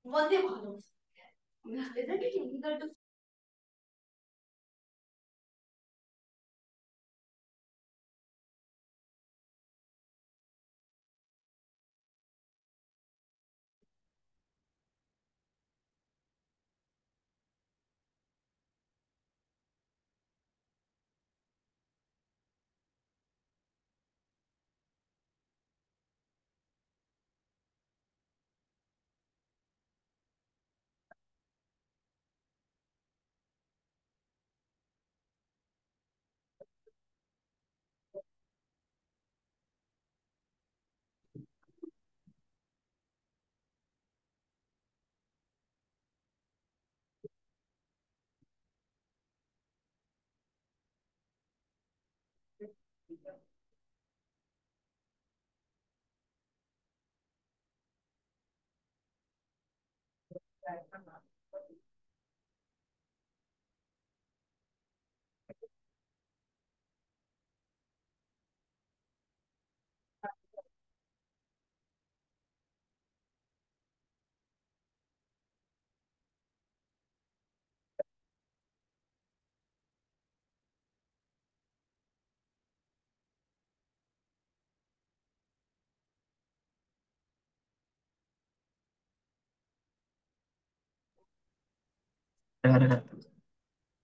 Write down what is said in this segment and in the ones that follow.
Vande Bharat. Isn't it illegal to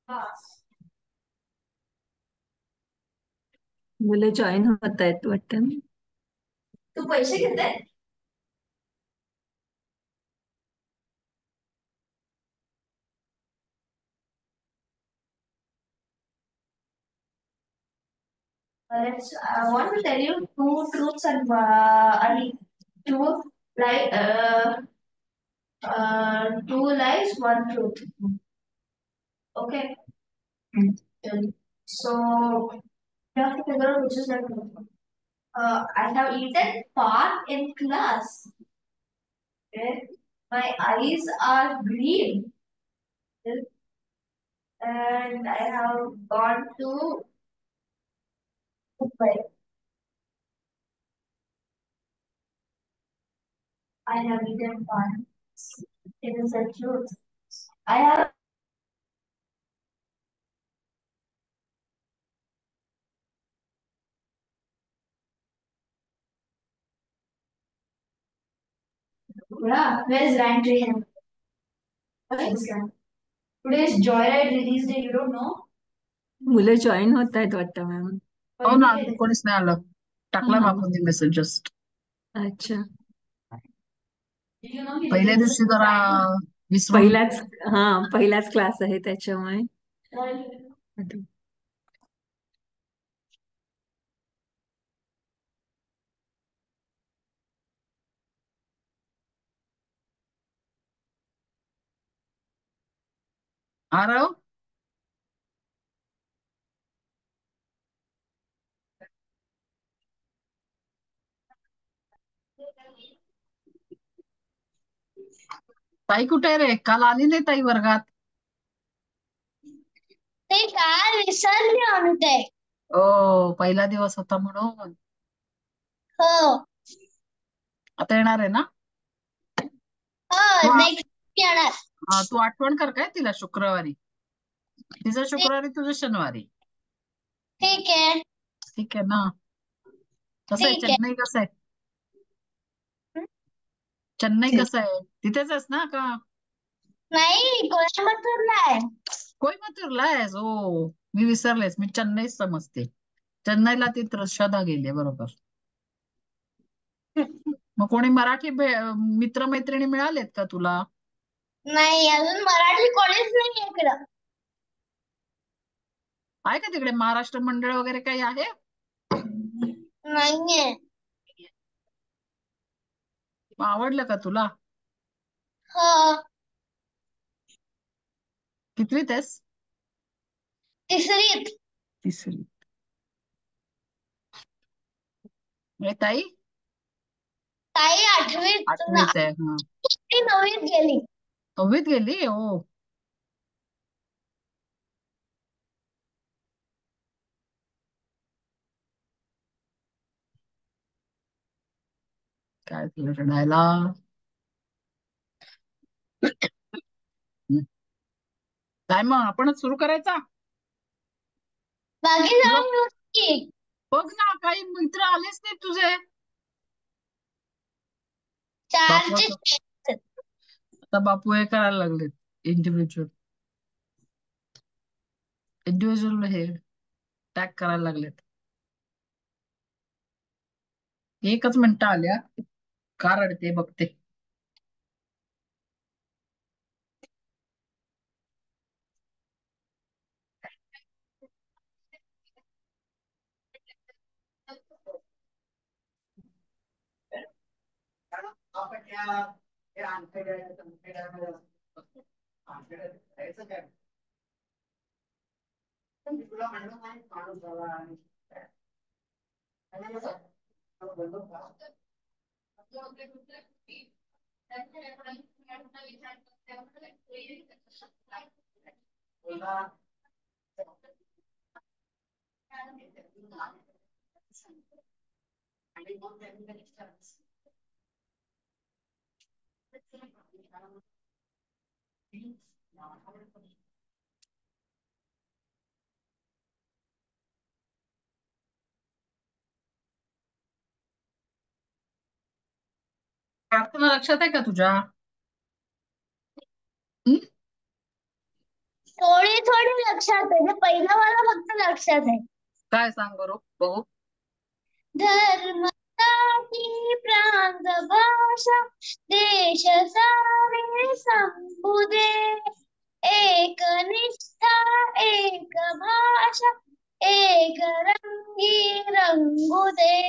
pass? मुलं join होत आहेत वाटतं ना. तू पैसे घेते? I want to tell you two truths and two like two lies, one truth. Okay. So you have to figure out which is the truth. I have eaten part in class. Okay. My eyes are green, and I have gone to Mumbai. I have eaten part. It is the truth. I have. Yeah, where is rank tree? What is that? Today is Joyride release day. You don't know? मुलं join होत आहेत वाटतं ma'am. हो ना, अजून कोणीच नाही आलं. टाकला हा. आपण मेसेज जस्ट. अच्छा. Did you know he पहिल्या released दिवशी the जरा time? विसरून पहिलाच क्लास आहे त्याच्यामुळे. आरव ताई कुठे आहे रे? काल आली नाही ताई वर्गात. ते काय विसरले आम्ही ते. ओ पहिला दिवस होता म्हणून. हो आता येणार आहे ना? हो तू नेक्स्ट येणार. तू आठवण कर काय तिला शुक्रवारी. तिचं शुक्रवारी तुझं शनिवारी. ठीक आहे. ठीक आहे ना? कसं आहे ठीक आहे. चेन्नई कसं आहे? चेन्नई कसं आहे? तिथेच आहेस ना का? नाही कोल्हापूरला आहे. कोईम्बतूरला आहेस? ओ मी विसरलेस. मी चेन्नईच समजते. चेन्नईला ती श्रद्धा गेली बरोबर. मग कोणी मराठी मित्रमैत्रिणी मिळालेत का तुला? नाही अजून मराठी कोणीच नाही इकडं. आहे का तिकडे महाराष्ट्र मंडळ वगैरे काही आहे? नाहीये. मग आवडलं का तुला? हो कितवीत आहेस? तिसरीत. तिसरी. ताई ताई आठवीत 8वीत आहे. हा ती 9वीत गेली. 9वीत गेली. ओ काय तुला रडायला? काय मग आपणच सुरू करायचा? बाकी तुला जाऊन येऊ की. बघ ना, काही मित्र आलेच नाही तुझे. बापू चारचे आता बापू हे करायला लागलेत. इंडिव्हिज्युअल हे टॅग करायला लागलेत. 1च मिनिटं आल्या. का रडते बघते. प्रार्थना लक्षात आहे का तुझ्या? हं? थोडी थोडी लक्षात आहे. ते पहिलं मला फक्त लक्षात आहे. काय सांग बरं बघू. धर्म जाती प्रांत भाषा देश सारे संबुदे एक निष्ठा एक भाषा एक रंगी रंगुदे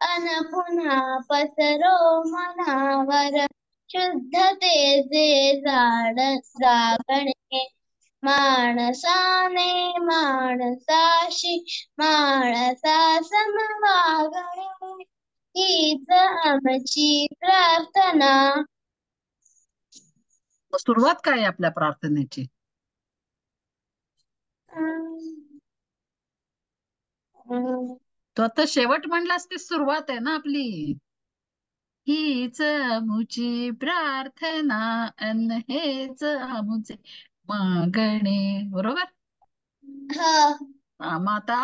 अन पुन्हा पसरो मनावर शुद्धतेचे जागणे माणसाने माणसाशी माणसा समवागणे हीच आमची प्रार्थना. मग सुरुवात काय आहे आपल्या प्रार्थनेची? तो आता शेवट म्हणलास ती सुरुवात आहे ना आपली. हीच आमुची प्रार्थना अन हेच आमुचे मागणे. बरोबर. मग आता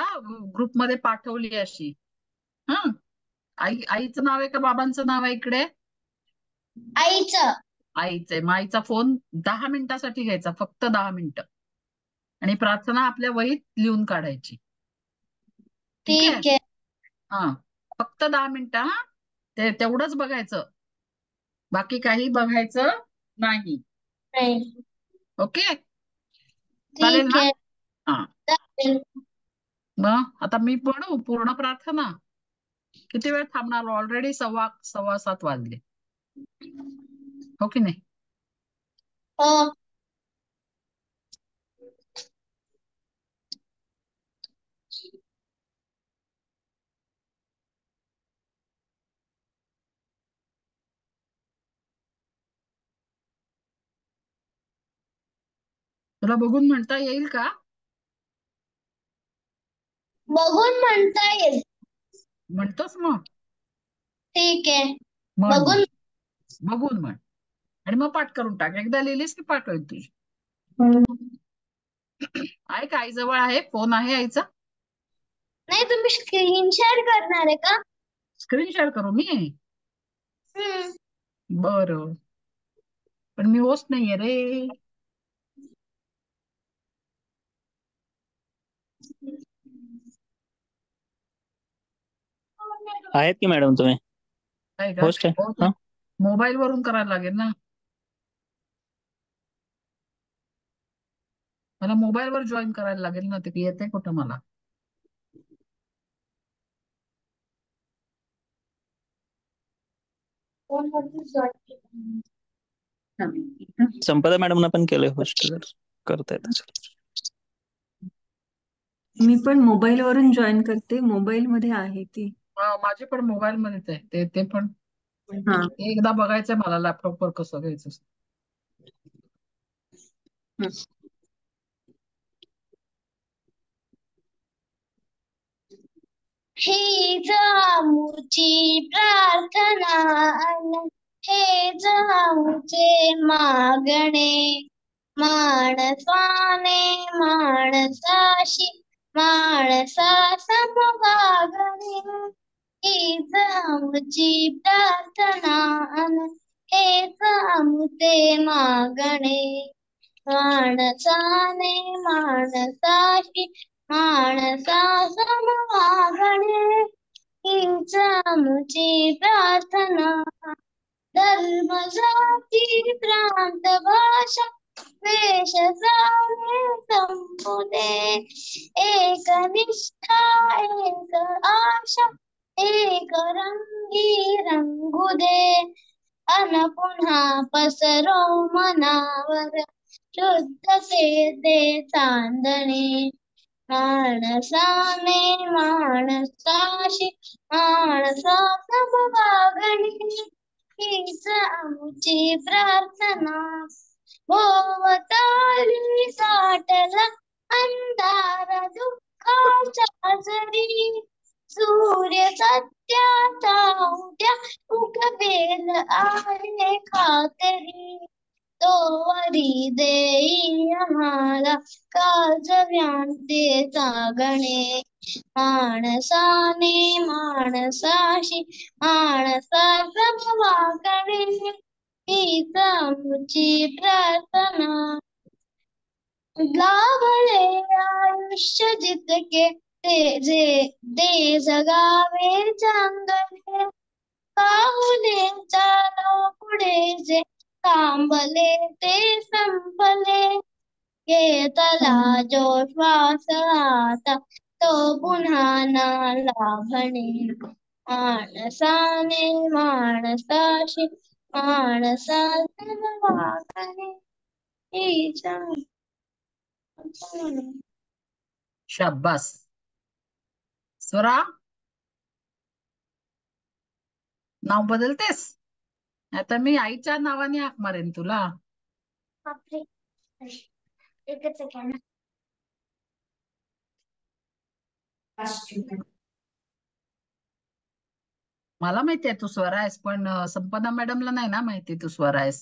ग्रुपमध्ये पाठवली अशी. हा, आईचं नाव आहे का बाबांचं नाव आहे इकडे? आईचं. आईचं आहे. मग आईचा फोन 10 मिनिटासाठी घ्यायचा, फक्त 10 मिनिटं, आणि प्रार्थना आपल्या वहीत लिहून काढायची. ठीक आहे? ठीक आहे. हा, फक्त 10 मिनिटं. हा, तेवढंच बघायचं, बाकी काही बघायचं नाही. ओके, चालेल ठीक ना? आहे. हा, चालेल. मग आता मी पढू पूर्ण प्रार्थना. किती वेळ थांबणार? ऑलरेडी 6:15 वाजले. हो की नाही? हो. तुला बघून म्हणता येईल का? बघून म्हणता येईल. म्हणतोस मग? ठीक आहे. म्हण बघून. बघून म्हण, आणि मग पाठ करून टाक. एकदा लिहिलीस की पाठ होईल तुझी. आहे का आई जवळ? आहे फोन? आहे आईचा? नाही, तुम्ही स्क्रीन शेअर करणार आहे का? स्क्रीन शेअर करू मी? बरं, पण मी होस्ट नाहीये रे. आहेत की मॅडम तुम्ही? काय का? होस्ट आहे. हो, मोबाईल वरून करायला लागेल ना मला. मोबाईल वर जॉईन करायला लागेल ना. ते येते कुठं मला? संपदा मॅडमना पण केलंय होस्ट, जर करता येत असेल. मी पण मोबाईल वरून जॉईन करते. मोबाईल मध्ये आहे ती. माझी पण मोबाईल मध्येच आहे ते पण. हा. एकदा बघायचंय मला लॅपटॉप वर कसं घ्यायचं. हीच आमुची प्रार्थना अन हेच आमुचे मागणे माणसाने माणसाशी माणसा समवागणे हीच आमची प्रार्थना अन हेच आमचे मागणे माणसाने माणसाशी माणसा समवागणे हीच आमची प्रार्थना धर्म जाती प्रांत भाषा वेश जाणे संपुदे एक निष्ठा एक आशा एक रंगी रंगू दे अन पुन्हा पसरो मनावर शुद्धतेचे चांदणे माणसाने माणसाशी माणसा समवागणे हीच आमची प्रार्थना भोवताली साठला अंधार दुःखाच्या जरी सूर्य सत्याचा उद्या उगवेल आहे खातरी तोवरी देई आम्हाला काजव्यांचे जागणे माणसाने माणसाशी माणसा समवागणे हीच आमची प्रार्थना लाभले आयुष्य जितके ते जे जगावे चांगले पाहुले चालो पुढे जे थांबले ते संपले घेतला जो श्वास आता तो पुन्हा ना लाभणे माणसाने माणसाशी माणसा वागणे हीच शाब्बास. स्वरा, नाव बदलतेस? आता मी आईच्या नावाने हाक मारेन तुला. बापरे एकच सेकंड मला माहितीये तू स्वरा आहेस, पण संपदा मॅडमला नाही ना माहिती तू स्वरा आहेस.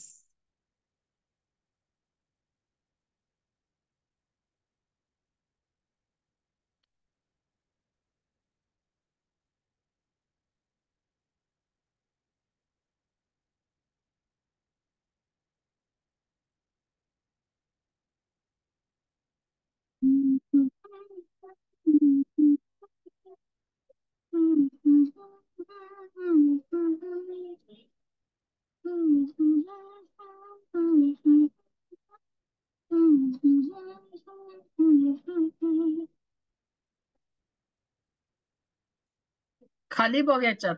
खाली बघ याच्यात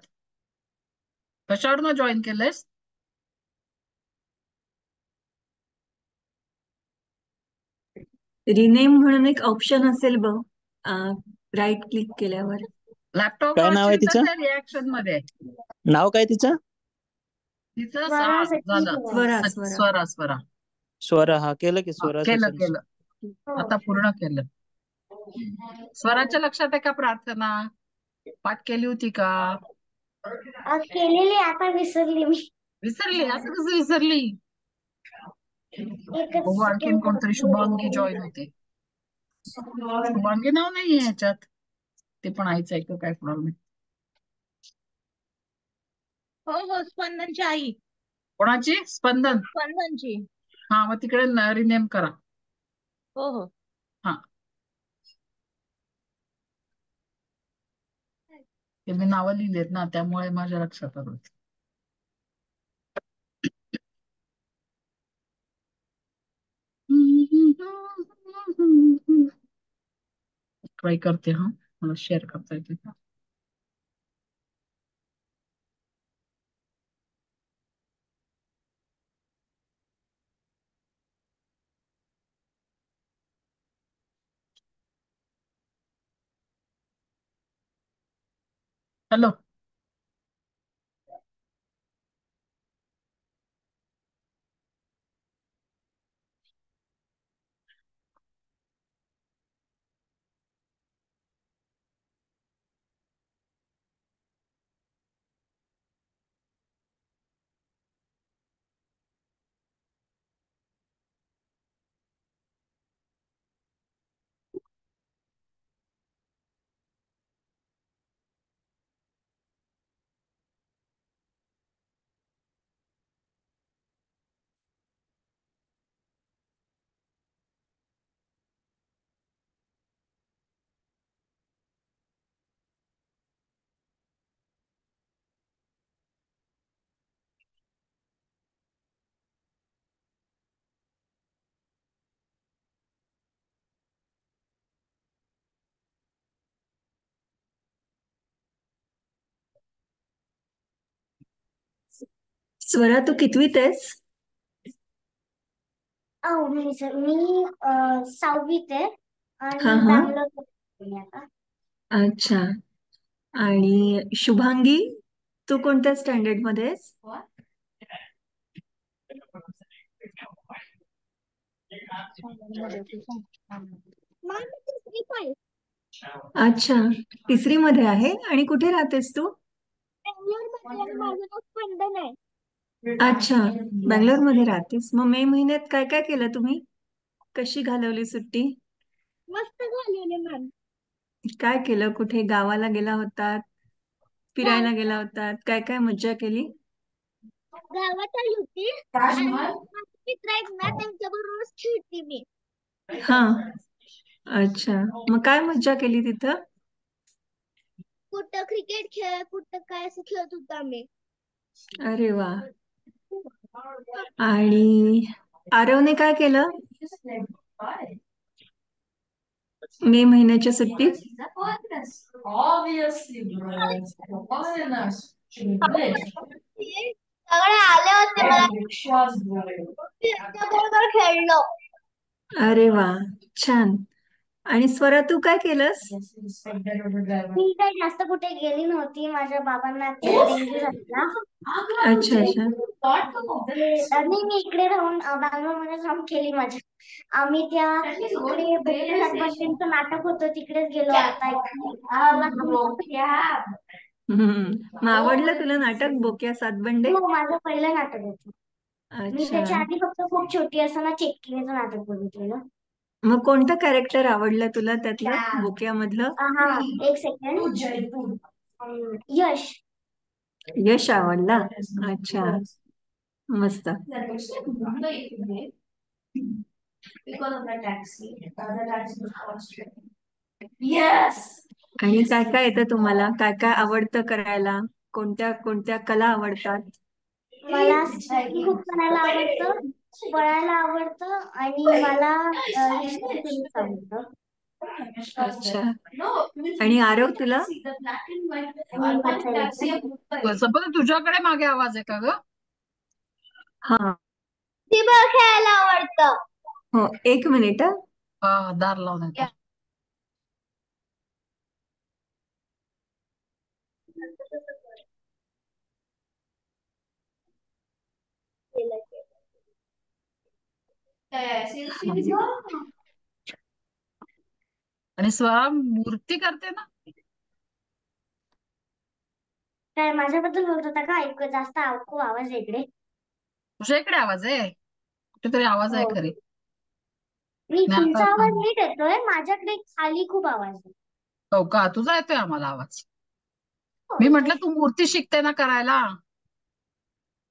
कशावरनं जॉईन केलंयस? रिनेम म्हणून एक ऑप्शन असेल बघ, राईट क्लिक केल्यावर. लॅपटॉप काय नाव आहे असशील तर तिचं? त्या रिॲक्शन मध्ये नाव काय तिचं? तिचं स्वरा झालं. स्वरा स्वरा. स्वरा स्वरा. स्वरा. हा, केलं की हा, स्वरा केलं सेशन्स. केलं आता पूर्ण केलं. स्वराच्या लक्षात आहे का प्रार्थना? पाठ केली होती का? केलेली आता विसरली मी विसरली? असं कसं विसरली? एकच बघू आणखीन कोणतरी शुभांगी जॉईन होते. शुभांगी नाव नाहीये ह्याच्यात. ते पण आईचं ऐकलं काय कोणाला नाही. हो हो स्पंदनची आई. कोणाची? स्पंदन. स्पंदनची. हा, मग तिकडे रिनेम करा. हो हो. हा, ते मी नावं लिहिलेत ना, त्यामुळे माझ्या लक्षात आलं. ट्राय करते. हा, मला शेअर करता येते का? हॅलो. स्वरा, तू कितवीत आहेस? मी 6वीत आहे आणि हा हा. बँगलोर आता. अच्छा. आणि शुभांगी, तू कोणत्या स्टँडर्ड मध्ये आहेस? अच्छा, तिसरी मध्ये आहे. आणि कुठे राहतेस तू? माझं नाव स्पंदन आहे. अच्छा, बँगलोर मध्ये राहतेस. मग मे महिन्यात काय काय केलं तुम्ही? कशी घालवली सुट्टी? मस्त झालेले मॅम. काय केलं? कुठे गावाला गेला होतात? फिरायला गेला होतात? काय काय मज्जा केली? गावात आली होती आणि माझे मित्र आहेत ना त्यांच्याबरोबरच खेळते मी. हा. अच्छा, मग काय मज्जा केली तिथं? कुठं क्रिकेट खेळ कुठं काय असं खेळत होतो आम्ही. अरे वा. आणि आरवने काय केलं मे महिन्याच्या सुट्टीत? सगळे आले होते मला त्यांच्याबरोबर खेळलो. अरे वा, छान. आणि स्वरा, तू काय केलंस? मी काही जास्त कुठे गेली नव्हती. माझ्या बाबांना डेंग्यू झालेला. अच्छा अच्छा. नाही, मी इकडे राहून बँगलोरमध्ये राहून केली माझी. आम्ही त्या इकडे बोक्के सातबंडीचं नाटक होतं तिकडेच गेलो. आता मग आवडलं तुला नाटक बोक्या सातबंडे? हो, माझं पहिलं नाटक होतं. मी अच्छा. त्याच्या आधी फक्त खूप छोटी असताना चेक्कीचं नाटक बघितलेलं. मग कोणतं कॅरेक्टर आवडलं तुला त्यातलं बोक्यामधलं? हा, एक सेकंड. यश. यश आवडला. अच्छा, मस्त. आणि काय काय येतं तुम्हाला? काय काय आवडतं करायला? कोणत्या कोणत्या कला आवडतात? मला स्केचिंग खूप करायला आवडतं, पळायला आवडतं आणि मला हिस्ट्री टेनिस आवडतं. अच्छा. आणि आरव, तुला? आणि वाचायला. संपदा, तुझ्याकडे मागे आवाज आहे का ग? हा. बुद्धिबळ खेळायला आवडतं. हो, एक मिनिट. हा, दार लावून येतो. आणि स्वरा मूर्ती करते ना? काय माझ्याबद्दल बोलत होता का? ऐकू जास्त खूप आवाज आहे इकडे. तुझ्या इकडे आवाज आहे? कुठेतरी आवाज आहे हो, खरी. मी नाही तुमचा आता. आवाज नीट येतोय. माझ्याकडे खाली खूप आवाज आहे. हो का? तुझा येतोय आम्हाला आवाज. हो, मी येतोय. म्हटलं तू मूर्ती शिकते ना करायला.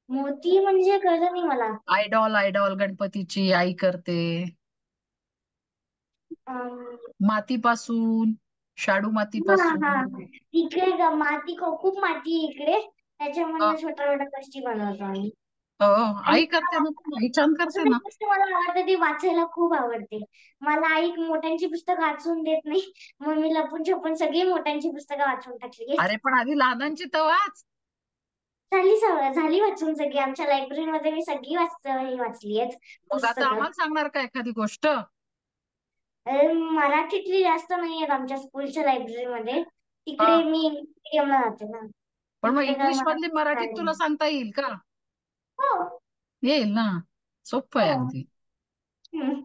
मोती म्हणजे कळलं नाही मला. आयडॉल आयडॉल गणपतीची आई करते अं, मातीपासून, शाडू हा मातीपासून. हा, इकडे माती खूप माती आहे इकडे. हा, त्याच्यामध्ये छोट्या छोट्या गोष्टी बनवतो आम्ही. हो, आणि आई करते ना, आई छान करते अजून एक ना. गोष्ट मला आवडते, ती वाचायला खूप आवडते. मला आई मोठ्यांची पुस्तकं वाचून देत नाही. मग मी लपून छपून सगळी मोठ्यांची पुस्तकं वाचून टाकली. अरे पण आधी लहानांची तर वाच. झाली वाचून सगळी. आमच्या लायब्ररीमध्ये मी सगळी वाचली आहेत मग आता पुस्तकं. आम्हाला सांगणार का एखादी गोष्ट? मराठीतली जास्त नाही आहेत आमच्या स्कूलच्या लायब्ररीमध्ये. हा, तिकडे मी मीडियमला जाते ना. पण मग तिकडे काय इंग्लिश मधली मराठीत मराठी तुला सांगता येईल का? हो येईल ना, सोपं आहे हो. अगदी. हम्म.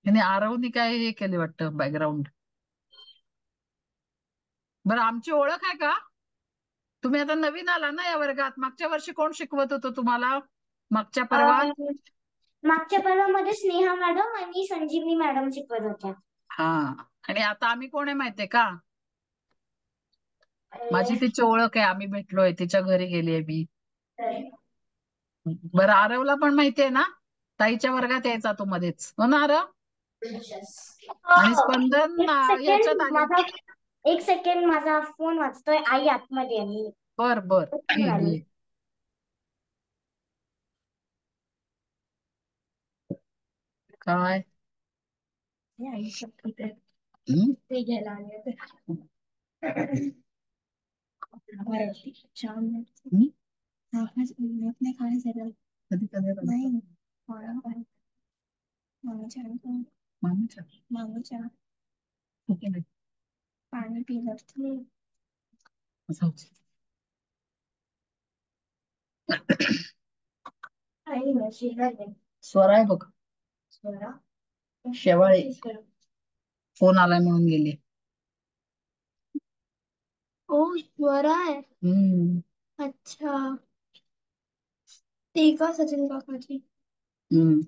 आणि आरवनी काय हे केले वाटतं बॅकग्राऊंड. बरं, आमची ओळख आहे का? तुम्ही आता नवीन आला ना या वर्गात. मागच्या वर्षी कोण शिकवत होतं तुम्हाला? मागच्या पर्वात? अं, मागच्या पर्वामध्ये स्नेहा मॅडम आणि संजीवनी मॅडम शिकवत होत्या. हा. आणि आता आम्ही कोण आहे माहितीये का? माझी अं, तिची ओळख आहे, आम्ही भेटलोय, तिच्या घरी गेलीये मी. बरं, आरवला पण माहितीये ना? ताईच्या वर्गात यायचा तो मध्येच, हो ना आरव? आणि हो. स्पंदन एक याच्यात सेकंड आले. माझा एक सेकंड माझा फोन वाजतोय. आई आतमध्ये आहे. मी बर बर, उठून ये आले. ये. काय? हं? मराठी छान हं? नाही खायचं कधी कधी रडतं. नाही मामाच्या मामाच्या मामाच्या ठीक आहे नाही पाणी पिलं असं होतं. स्वरा आहे बघ शेवाळे फोन आलाय म्हणून गेली. ओ स्वरा आहे. अच्छा ती का सचिन काकाची. हम्म.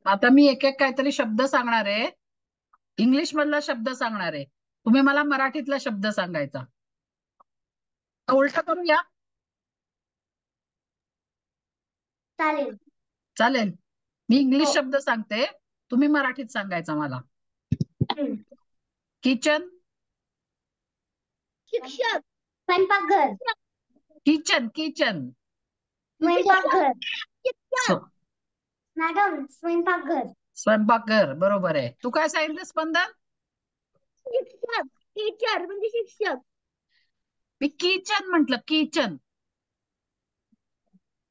आता मी एक एक काहीतरी शब्द सांगणार आहे. इंग्लिश मधला शब्द सांगणार आहे. तुम्ही मला मराठीतला शब्द सांगायचा. उलट करूया चालेल. चालेल. मी इंग्लिश हो. शब्द सांगते, तुम्ही मराठीत सांगायचा मला. हम्म. किचन शिक्षक. स्वयंपाकघर. किचन किचन स्वयंपाकघर. स्व- मॅडम स्वयंपाकघर. स्वयंपाकघर बरोबर आहे. तू काय सांगितलं स्पंदन? शिक्षक. टीचर म्हणजे शिक्षक. मी किचन म्हंटल. किचन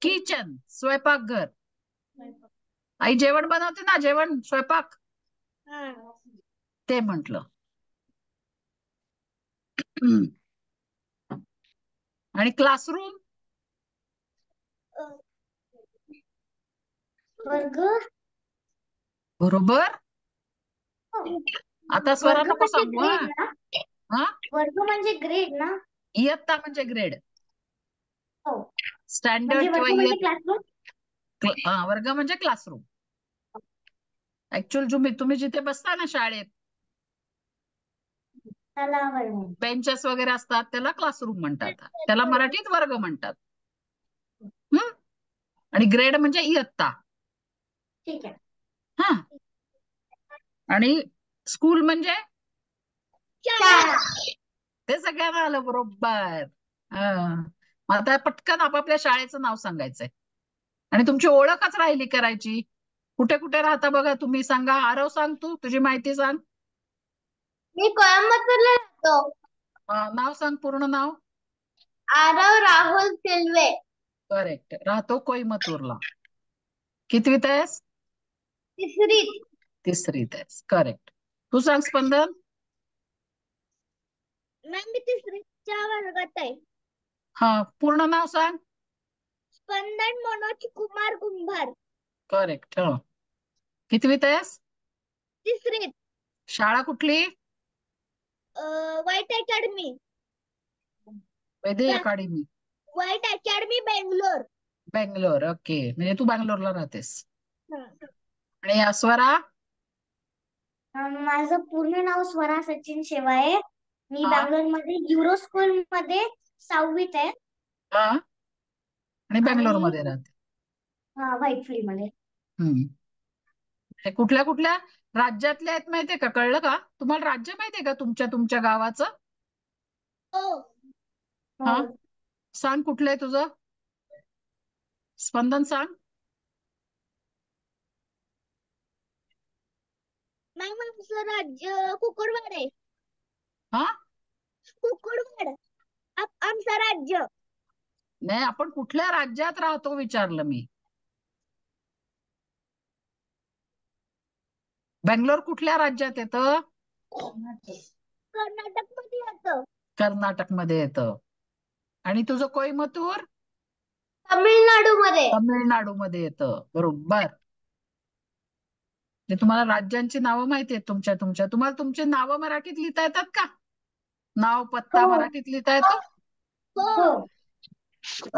किचन स्वयंपाकघर. आई जेवण बनवते ना, जेवण स्वयंपाक ते म्हंटल. आणि क्लासरूम वर्ग. बरोबर. आता स्वरा वर्ग नको म्हणजे सांगू. हा ग्रेड ना. हा वर्ग म्हणजे ग्रेड ना. इयत्ता म्हणजे ग्रेड. हो स्टँडर्ड म्हणजे किंवा वर्ग म्हणजे क्लासरूम. वर्ग म्हणजे क्लासरूम. ऍक्च्युअल तुम्ही जिथे बसता ना शाळेत त्याला वर्ग. बेंचेस वगैरे असतात त्याला क्लासरूम म्हणतात. त्याला मराठीत वर्ग म्हणतात. हम्म. आणि ग्रेड म्हणजे इयत्ता. ठीक आहे. हा. आणि स्कूल म्हणजे शाळा. ते सगळ्यांना आलं बरोबर. मग आता पटकन आपापल्या शाळेचं नाव सांगायचंय आणि तुमची ओळखच राहिली करायची. कुठे कुठे राहता बघा तुम्ही. सांगा. आरव सांग, तू तुझी माहिती सांग. मी कोयंबतूरला राहतो. नाव सांग, पूर्ण नाव. आरव राहुल सिल्वे. करेक्ट. राहतो कोईमतूरला. कितवीत आहेस? तिसरीत. तिसरीत आहेस. करेक्ट. तू सांग स्पंदन. मॅम मी तिसरीच्या वर्गात आहे. हा पूर्ण नाव सांग. स्पंदन मनोज कुमार कुंभार. करेक्ट. कितवीत आहेस? तिसरीत. शाळा कुठली? White academy. वैदे academy. White academy Bangalore. Bangalore. Okay. म्हणजे तू बेंगलोरला राहतेस. आणि स्वरा? माझं पूर्ण नाव स्वरा सचिन शेवाळे. मी हा. बँगलोर मध्ये युरो स्कूल मध्ये 6वीत आहे. हा. आणि बेंगलोर आणि मध्ये राहते. व्हाईटफील्ड मध्ये. हे कुठल्या कुठल्या राज्यातले आहेत माहितीये का? कळलं का? तुम्हाला राज्य माहितीये का तुमच्या तुमच्या गावाचं? हा. सांग कुठलं आहे तुझं? स्पंदन सांग. मॅम आमचं राज्य कुकुडवाड आहे. हा. कुकुडवाड आमचं राज्य. नाही, आपण कुठल्या राज्यात राहतो विचारलं मी. बेंगलोर कुठल्या राज्यात येतं? कर्नाटक मध्ये येतं. कर्नाटक मध्ये येतं. आणि तुझं कोईमतूर? तामिळनाडू मध्ये. तामिळनाडूमध्ये येतं. बरोबर. तुम्हाला राज्यांची नावं माहिती आहेत तुमच्या तुमच्या. तुम्हाला तुमची नावं मराठीत लिहिता येतात का? नाव पत्ता मराठीत लिहिता येतो?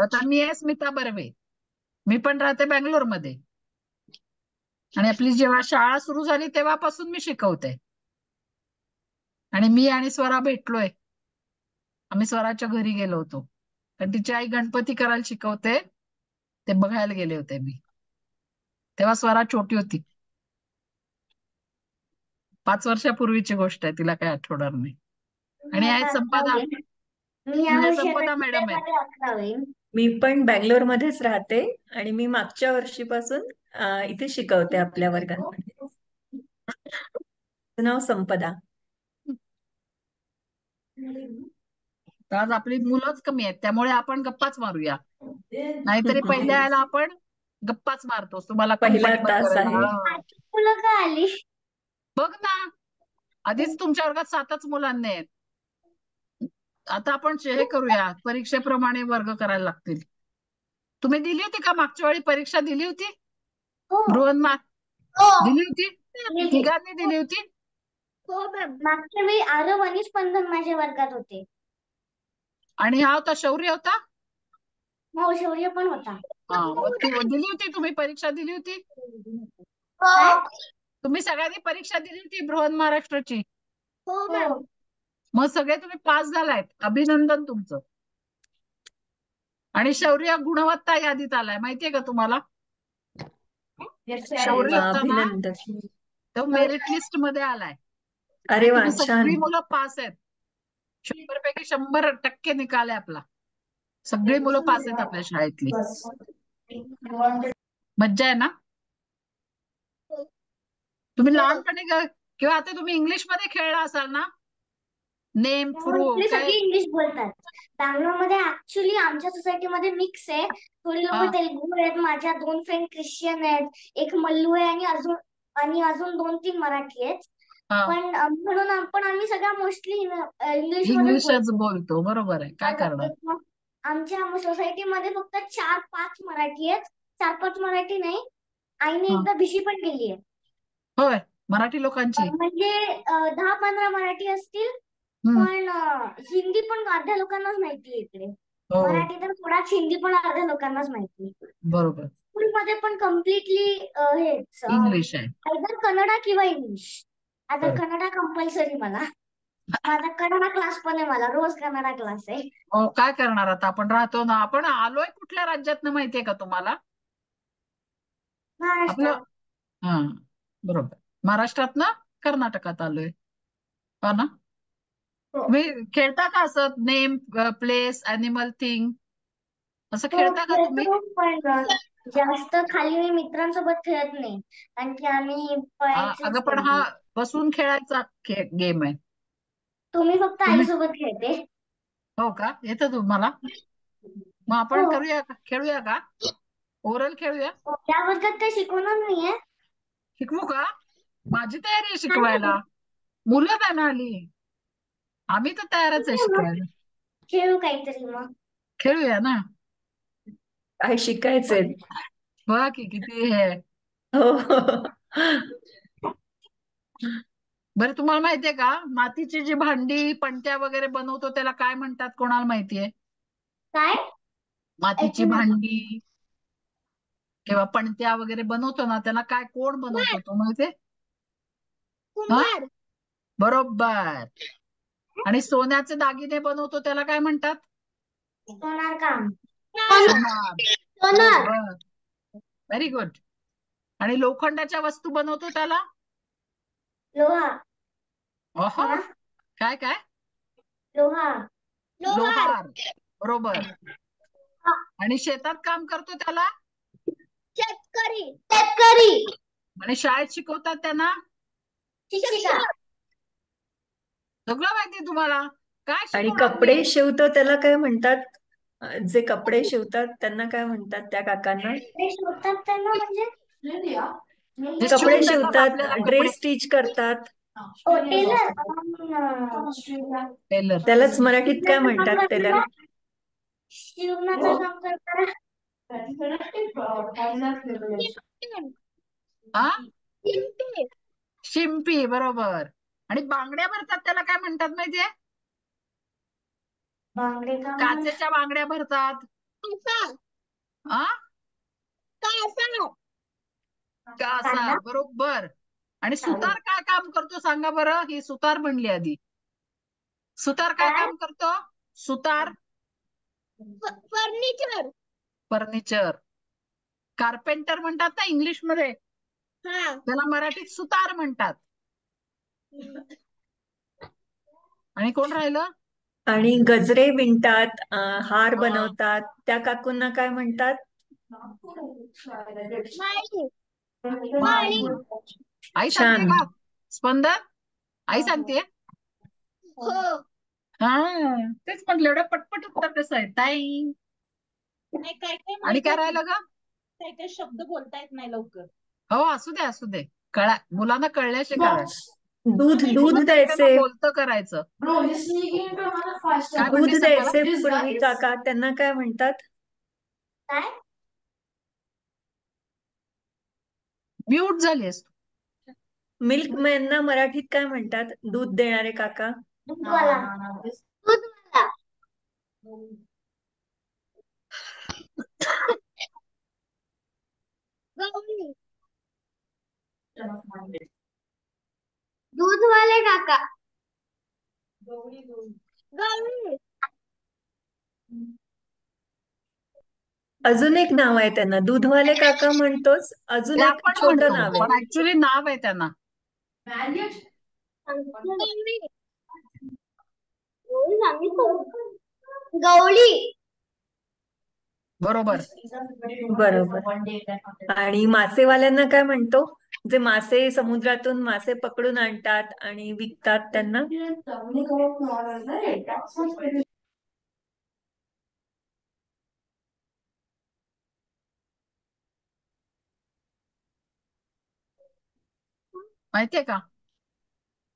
आता मी आहे स्मिता बर्वे. मी पण राहते बेंगलोरमध्ये. आणि आपली जेव्हा शाळा सुरू झाली तेव्हापासून मी शिकवते. आणि मी आणि स्वरा भेटलोय. आम्ही स्वराच्या घरी गेलो होतो. कारण तिची आई गणपती करायला शिकवते. ते बघायला गेले होते मी. तेव्हा स्वरा छोटी होती. 5 वर्षापूर्वीची गोष्ट आहे. तिला काही आठवणार नाही. आणि आहे संपदा. संपदा मॅडम आहेत. मी पण बँगलोर मध्येच राहते आणि मी मागच्या वर्षीपासून इथे शिकवते आपल्या वर्गामध्ये. माझं नाव संपदा. तर आज आपली मुलंच कमी आहेत त्यामुळे आपण गप्पाच मारूया. नाहीतरी पहिल्या यायला आपण गप्पाच मारतो तुम्हाला पहिला कंपनी तास करायला. आहे. हा. आजची मुलं का आली? बघ ना, आधीच तुमच्या वर्गात 7च मुलांनी आहेत. आता आपण हे करूया, परीक्षेप्रमाणे वर्ग करायला लागतील. तुम्ही दिली होती का मागच्या वेळी परीक्षा दिली होती? हो बृहन्मार हो दिली होती? दिली. तिघांनी दिली होती? हो मॅम. मागच्या वेळी आरव आणि स्पंदन माझ्या वर्गात होते. आणि हा होता शौर्य होता? हो शौर्य पण होता. हा, मग तू दिली होती, तुम्ही परीक्षा दिली होती? काय? तुम्ही सगळ्यांनी परीक्षा दिली होती बृहन्महाराष्ट्राची? हो मॅम. मग सगळे तुम्ही पास झालायत, अभिनंदन तुमचं. आणि शौर्य गुणवत्ता यादीत आलाय, माहितीये का तुम्हाला? शौर्य होता ना, अभिनंदन. तो मेरिट लिस्ट मध्ये आलाय. अरे वा, तुम्ही छान. सगळी मुलं पास आहेत. 100 पैकी 100% निकाल आहे आपला. सगळी मुलं पास आहेत आपल्या शाळेतली. मज्जा आहे ना? तुम्ही लहानपणी किंवा आता तुम्ही इंग्लिश मध्ये खेळला असाल ना? नेम प्रूफ इकडे काय? सगळे इंग्लिश बोलतात. बँगलोरमध्ये ऍक्च्युली आमच्या सोसायटीमध्ये मिक्स आहे. थोडी हा. लोक तेलुगू आहेत. माझ्या 2 फ्रेंड ख्रिश्चन आहेत. एक मल्लू आहे आणि अजून 2-3 मराठी आहेत. हा, पण म्हणून आम्ही सगळ्या मोस्टली इंग्लिश मध्येच इंग्लिशच बोलतो. बरोबर आहे, काय करणार? बोलतो. आमच्या सोसायटीमध्ये फक्त 4-5 मराठी आहेत. 4-5 मराठी नाही, आईने हा. एकदा भिशी पण केली आहे. होय, मराठी लोकांची. म्हणजे 10-15 मराठी असतील. हम्म. पण हिंदी पण अर्ध्या लोकांनाच माहिती इकडे. हो, मराठी तर थोडाच, हिंदी पण अर्ध्या लोकांनाच माहिती. बरोबर. स्कूलमध्ये पण कम्प्लिटली हेच इंग्लिश आहे. either कन्नडा किंवा इंग्लिश. आता बरोबर. कन्नडा कंपल्सरी मला. माझा कन्नडा क्लास पण आहे, मला रोज कन्नडा क्लास आहे. हो, काय करणार आता, आपण राहतो ना. आपण आलोय कुठल्या राज्यातनं माहितीये का तुम्हाला? महाराष्ट्र. आपलं हा, बरोबर. महाराष्ट्रातनं कर्नाटकात आलोय, हो ना? तुम्ही खेळता का असं नेम प्लेस अॅनिमल थिंग असं हो खेळता का तुम्ही? खेळतो, पण जास्त खाली मी मित्रांसोबत खेळत नाही. कारण की आम्ही पळायचोच अगं पण हा कधी. बसून खेळायचा गेम आहे. तुम्ही फक्त तुम्ही आईसोबत खेळते. हो का, येतं तुम्हाला? मग आपण हो. करूया का, खेळूया का, ओरल खेळूया? या वर्गात काही शिकवणार नाहीये. शिकवू का? माझी तयारी आहे शिकवायला. मुलं नाही ना आली, आम्ही तर तयारच आहे ठीक आहे मग, शिकवायला. खेळू काहीतरी मग. खेळूया ना. काय शिकायचंय? बघा की किती हे आहे. हो. बरं, तुम्हाला माहितीये का मातीची जी भांडी पणत्या वगैरे बनवतो त्याला काय म्हणतात, कोणाला माहितीये? काय? मातीची ऍक्च्युली भांडी किंवा पणत्या वगैरे बनवतो ना, त्याला काय, कोण बनवतो तो माहितीये? हा, बरोबर. आणि सोन्याचे दागिने बनवतो त्याला काय म्हणतात? सोनार काम. सोनार. सोनार. बरोबर, व्हेरी गुड. आणि लोखंडाच्या वस्तू बनवतो त्याला? लोहा. ओहो, ना? काय काय? लोहा. लोहार. बरोबर. आणि शेतात काम करतो त्याला? शेतकरी. शेतकरी. आणि शाळेत शिकवतात त्यांना? शिक्षिका. सगळं माहिती तुम्हाला? काय आणि शिकवणार कपडे मी? शिवतो त्याला काय म्हणतात? जे कपडे शिवतात त्यांना काय म्हणतात, त्या काकांना? ते शिवतात त्यांना म्हणजे जे कपडे शिवून देतात शिवतात, आपल्याला कपडे. ड्रेस स्टिच करतात, टेलर. टेलर. त्यालाच मराठीत काय शिवणाचं काम म्हणतात टेलर? करताना. शिवणाचं काम करताना. हा, शिंपी. बरोबर. आणि बांगड्या भरतात त्याला काय म्हणतात माहितीये? बांगडे काम. काचेच्या बांगड्या भरतात. हा, कासा. बरोबर. आणि सुतार काय काम करतो सांगा बरं? ही सुतार म्हणली आधी. सुतार काय काय? काम करतो? सुतार फर्निचर. फर्निचर. कार्पेंटर म्हणतात ना इंग्लिश मध्ये, त्याला मराठीत सुतार म्हणतात. आणि कोण राहिलं? आणि गजरे विणतात, हार बनवतात, त्या काकूंना काय म्हणतात? माळी. आई सांगते छान. का? स्पंदन, आई सांगते हो. हा तेच म्हटलं एवढं पटपट उत्तर कसं आहे ताई. नाही काय काय आणि माहित काय आहे, राहिलं ग? काय काय शब्द बोलता येत नाही लवकर. हो असू दे कळा मुलांना कळल्याशी करायचं. दूध मुलं काय त्यांना द्यायचे बोलतं करायचं. Bro, he's sneaking into another 5 star. काय दूध म्हणलीस संपदा? द्यायचे These पूर्वी guys- काका, त्यांना काय म्हणतात? काय? म्यूट झालीस. मिल्कमॅनना मराठीत काय म्हणतात? दूध देणारे काका. दूधवाला. This- दूधवाला. गवळी. दूधवाले काका. गवळी. अजून एक नाव आहे त्यांना, दूधवाले काका म्हणतोच, अजून ते एक आपण छोटं म्हणतो नाव पण आहे. ऍक्च्युली नाव आहे त्यांना. Marriott? गवळी. गवळी सांगितलं. गवळी. बरोबर. बरोबर. आणि मासेवाल्यांना काय म्हणतो? जे मासे समुद्रातून मासे पकडून आणतात आणि विकतात त्यांना. माहितीये का?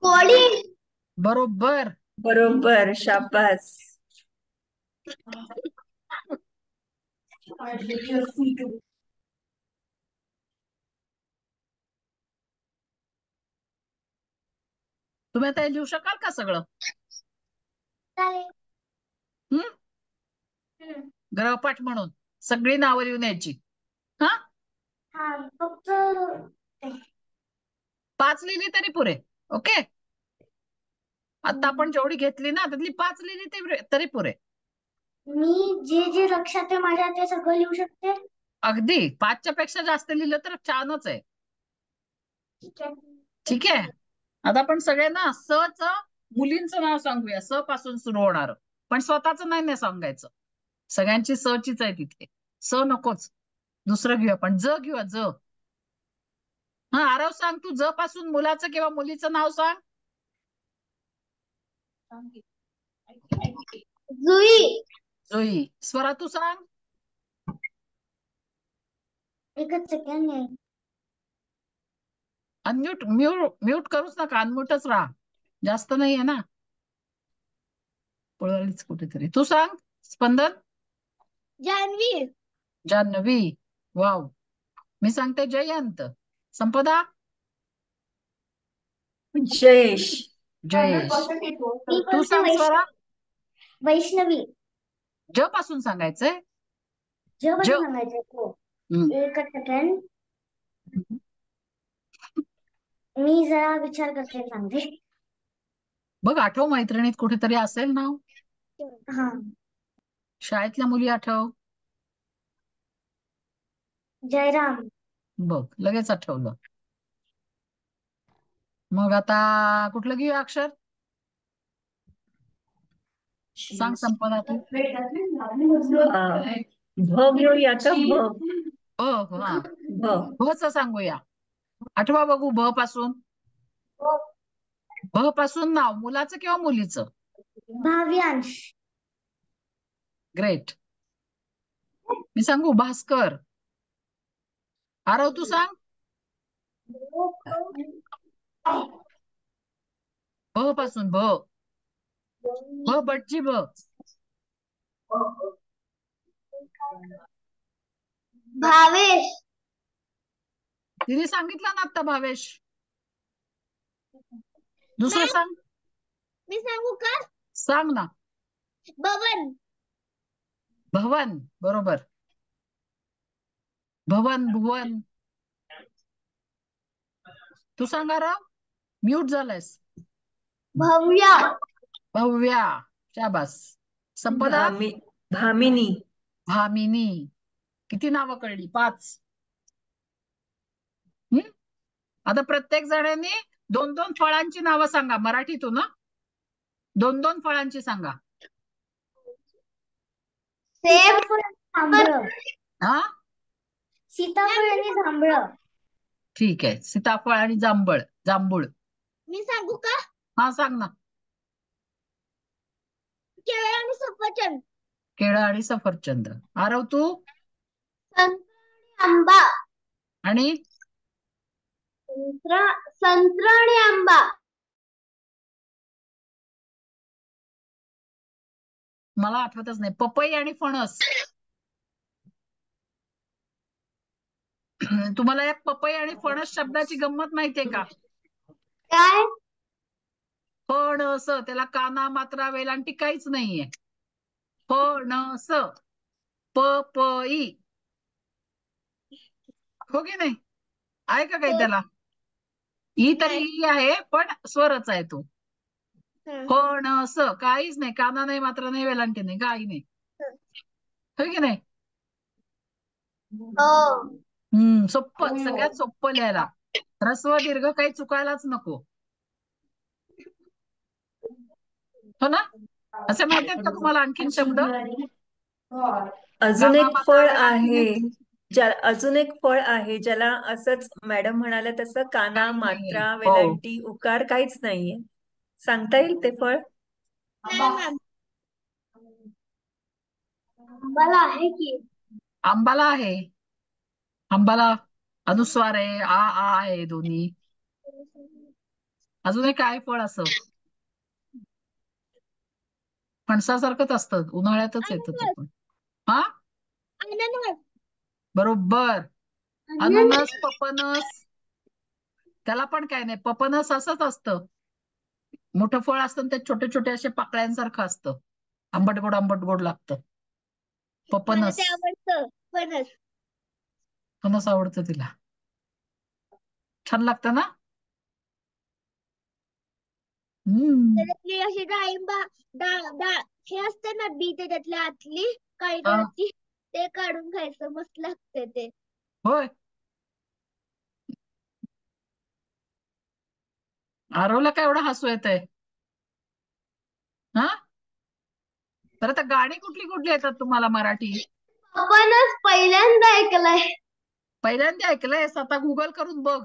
कोळी. बरोबर. बरोबर, शाबास. तुम्ही आता हे लिहू शकाल का सगळं? चालेल. ग्रहपाठ म्हणून सगळी नावं लिहून यायची. हा हा फक्त 5 लिहिली तरी पुरे. ओके. आता आपण जेवढी घेतली ना त्यातली 5 लिहिली तरी पुरे. मी जे जे लक्षात आहे माझ्या ते सगळं लिहू शकते. अगदी 5च्या पेक्षा जास्त लिहिलं तर छानच आहे. ठीक आहे. ठीक आहे. आता आपण सगळ्यांना च मुलींचं नाव सांगूया. स पासून सुरू होणार, पण स्वतःच नाही सांगायचं. सगळ्यांची चीच आहे तिथे. स नकोच, दुसरं घेऊया. पण ज घेऊया. ज. हा आरव सांग तू. ज पासून मुलाचं किंवा मुलीचं नाव सांग. जुई. जुई. स्वरा तू सांग. एकच सेकंड आहे. अनम्यूट म्यूट करूच नका. अनम्यूटच राहा. जास्त नाहीये ना. पळालीच कुठेतरी. तू सांग स्पंदन. जान्हवी. जान्हवी. वाव. मी सांगते जयंत. संपदा. जयेश. जयेश. मी तू बोलते सांग स्वरा. वैष्णवी. ज पासून सांगायचंय. ज ज. पासून सांगायचं. हो. हम्म. एकच सेकंड. मी जरा विचार करते सांगते. बघ आठव, मैत्रिणीत कुठेतरी असेल नाव. हा. शाळेतल्या मुली आठव. जयराम. बघ लगेच आठवलं. मग आता कुठलं घेऊया अक्षर? सांग संपदा तू. भ घेऊया का? भ. हा भ. भच सांगूया. आठवा बघू भ पासून. भ पासून नाव मुलाचं किंवा मुलीचं. भाव्यांश. ग्रेट. मी सांगू भास्कर. आरव तू सांग. भ पासून. भ. भ बटची भ. भावेश. तिने सांगितलं ना आता भावेश. दुसरं सांग. मी सांगू का? सांग ना. बबन. भवन. बरोबर. भवन. भुवन. तू सांगा राव. म्यूट झालायस. भव्या. भव्या. शाबास. संपदा. भामिनी. भामिनी. किती नावं कळली? 5. आता प्रत्येक जणांनी 2-2 फळांची नावं सांगा मराठीतून. 2-2 फळांची सांगा. सेब. जांभळ. हा सीताफळ आणि जांभळ. ठीक आहे. सीताफळ आणि जांभूळ. मी सांगू का? हा सांग ना. केळं आणि सफरचंद. केळं आणि सफरचंद. आरव तू? संत्रा आणि आंबा. आणि संत्रा आणि आंबा. मला आठवतच नाही. पपई आणि फणस. तुम्हाला या पपई आणि फणस शब्दाची गंमत माहितीये का? काय? फणस, त्याला काना मात्रा वेलांटी काहीच नाहीये. फणस, पपई. हो की नाही? आहे का काही त्याला? ई तर ई आहे पण स्वरच आहे तो. फणस काहीच नाही, काना नाही, मात्रा नाही, वेलांटी नाही, काही नाही. हो की नाही? सोप्प, सगळ्यात सोप्प लिहायला. ह्रस्व दीर्घ काही चुकायलाच नको. हो ना? असे माहिती आहेत का तुम्हाला आणखीन शब्द? अजून काना एक मात्रा फळ वेलांटी आहे, नाही. अजून एक फळ आहे ज्याला असंच मॅडम म्हणाल्या तसं काना, काही नाहीये. मात्रा, हो. वेलांटी, उकार काहीच नाहीये. सांगता येईल ते फळ? आंबाला आहे की. आंबाला आहे. आंबाला अनुस्वार आहे, आ आहे दोन्ही. अजून एक काय फळ असं फणसासारखंच असतं, उन्हाळ्यातच येतं ते पण. हा, अननस. बरोबर. अननस, पपनस. त्याला पण काय नाही, पपनस असंच असतं. मोठं फळ असतं आणि ते छोटे छोटे असे पाकळ्यांसारखं असतं. आंबट गोड लागतं. मला पपनस. ते आवडतं फणस. फणस आवडतं तिला. छान लागतं ना? त्याच्यातली अशी डाळिंबा हे असते ना बी त्याच्यातल्या आतली काळी हा. कलरची, ते काढून खायचं मस्त लागते ते. होय. आरवला काय एवढं हसू येतंय? हा, तर आता गाणी कुठली कुठली येतात तुम्हाला मराठी? फणस पहिल्यांदा ऐकलंय. पहिल्यांदा ऐकलंयस? आता गुगल करून बघ.